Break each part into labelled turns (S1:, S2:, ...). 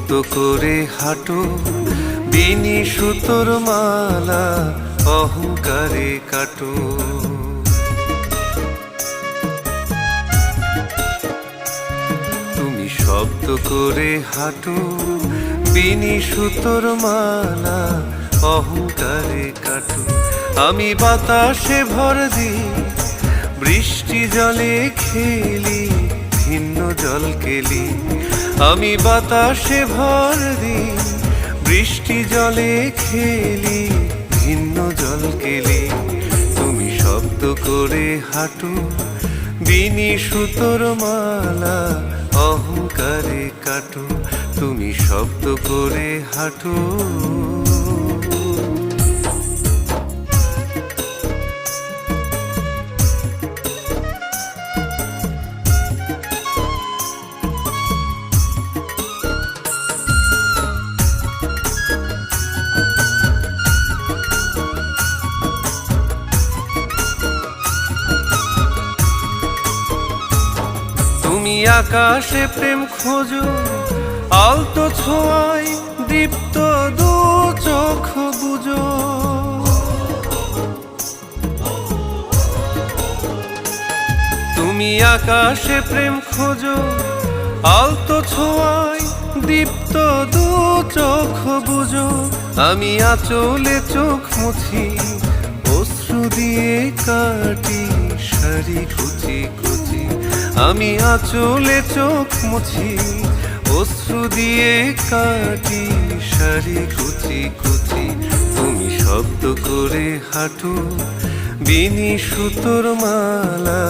S1: শব্দ করে হাঁটো, বিনি সুতোর মালা অহংকারে কাটো। তুমি শব্দ করে হাঁটো, বিনি সুতোর মালা অহংকারে কাটো। আমি বাতাসে ভর দিই, বৃষ্টি জলে খেলি, ভিন্ন জল কেলি। আমি বাতাসে ভর দিই, বৃষ্টি জলে খেলি, ভিন্ন জল কেলি। তুমি শব্দ করে হাঁটো, বিনি সুতোর মালা অহংকারে কাটো। তুমি শব্দ করে হাঁটো। তুমি আকাশে প্রেম খোঁজো, আলতো ছোঁয়ায় দীপ্ত দু চোখ বুঝো। তুমি আকাশে প্রেম খোঁজো, আলতো ছোঁয়ায় দীপ্ত দু চোখ বুঝো। আমি আঁচলে চোখ মুছি, অশ্রু দিয়ে কাটি সারি কুচি কুচি। আমি আঁচলে চোখ মুছি, অশ্রু দিয়ে কাটি সারি কুচি কুচি। তুমি শব্দ করে হাঁটো, বিনি সুতোর মালা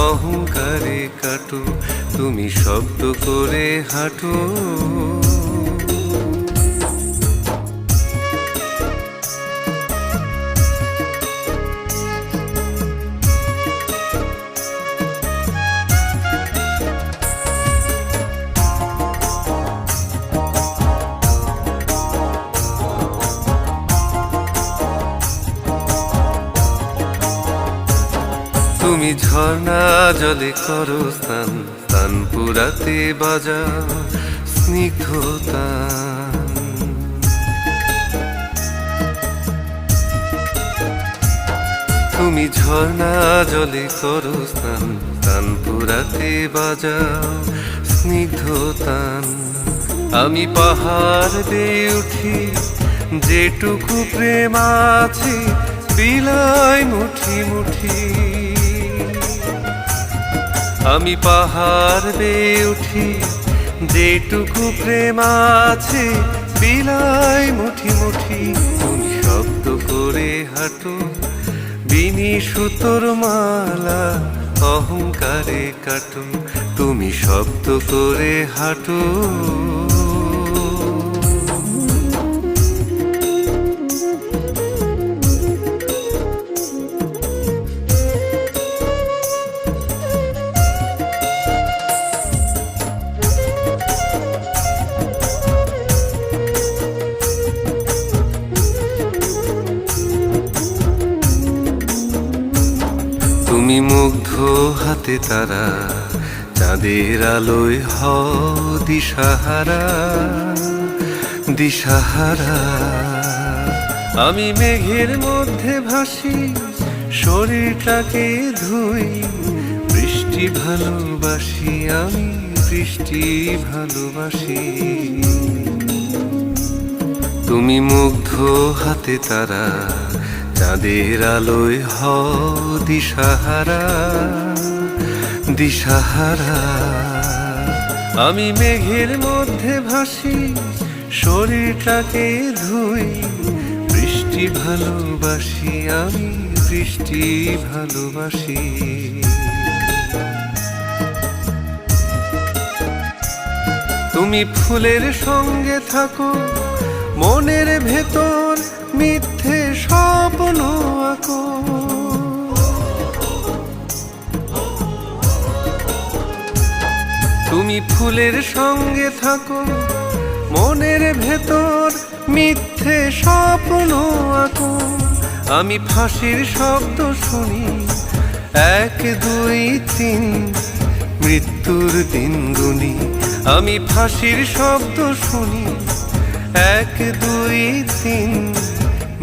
S1: অহংকারে কাটো। তুমি শব্দ করে হাঁটো। তুমি ঝর্ণা জলে করো স্নান, তান পুরাতে বাজা স্নিগ্ধতান। তুমি ঝর্ণা জলে করো স্নান, তান পুরাতে বাজা স্নিগ্ধতান। আমি পাহাড় বেয়ে উঠি, যেটুকু প্রেম আছে বিলাই মুঠি মুঠি। আমি পাহাড় বেয়ে উঠি, যেটুকু প্রেম আছে বিলাই মুঠি মুঠি। তুমি শব্দ করে হাঁটো, বিনি সুতোর মালা অহংকারে কাটো। তুমি শব্দ করে হাঁটো। তুমি মুগ্ধ হাতে তারা, চাঁদের আলোয় হও দিশাহারা দিশাহারা। আমি মেঘের মধ্যে ভাসি, শরীরটাকে ধুই, বৃষ্টি ভালোবাসি, আমি বৃষ্টি ভালোবাসি। তুমি মুগ্ধ হাতে তারা, চাঁদের আলোয় হও দিশাহারা দিশাহারা। আমি মেঘের মধ্যে ভাসি, শরীরটাকে ধুই, বৃষ্টি ভালোবাসি, আমি বৃষ্টি ভালোবাসি। তুমি ফুলের সঙ্গে থাকো, মনের ভেতর মিথ্যে স্বপ্ন আঁকো। তুমি ফুলের সঙ্গে থাকো, মনের ভেতর মিথ্যে স্বপ্ন আঁকো। আমি ফাঁসির শব্দ শুনি, 1 2 3 মৃত্যুর দিন গুনি, আমি ফাঁসির শব্দ শুনি, 1 2 3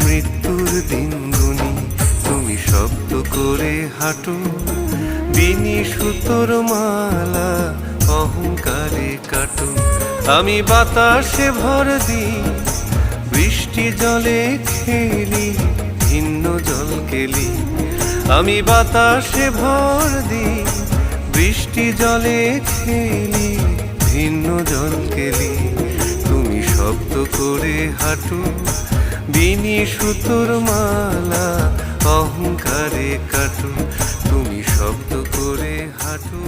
S1: মৃত্যুর দিন গুনি। তুমি শব্দ করে হাঁটো, বিনি সুতোর মালা অহংকারে কাটো। আমি বাতাসে ভর দিই, বৃষ্টি জলে খেলি, ভিন্ন জল কেলি। আমি বাতাসে ভর দিই, বৃষ্টি জলে খেলি, ভিন্ন জল কেলি। তুমি শব্দ করে হাঁটো, বিনি সুতোর মালা অহংকারে কাটো। তুমি শব্দ করে হাঁটো।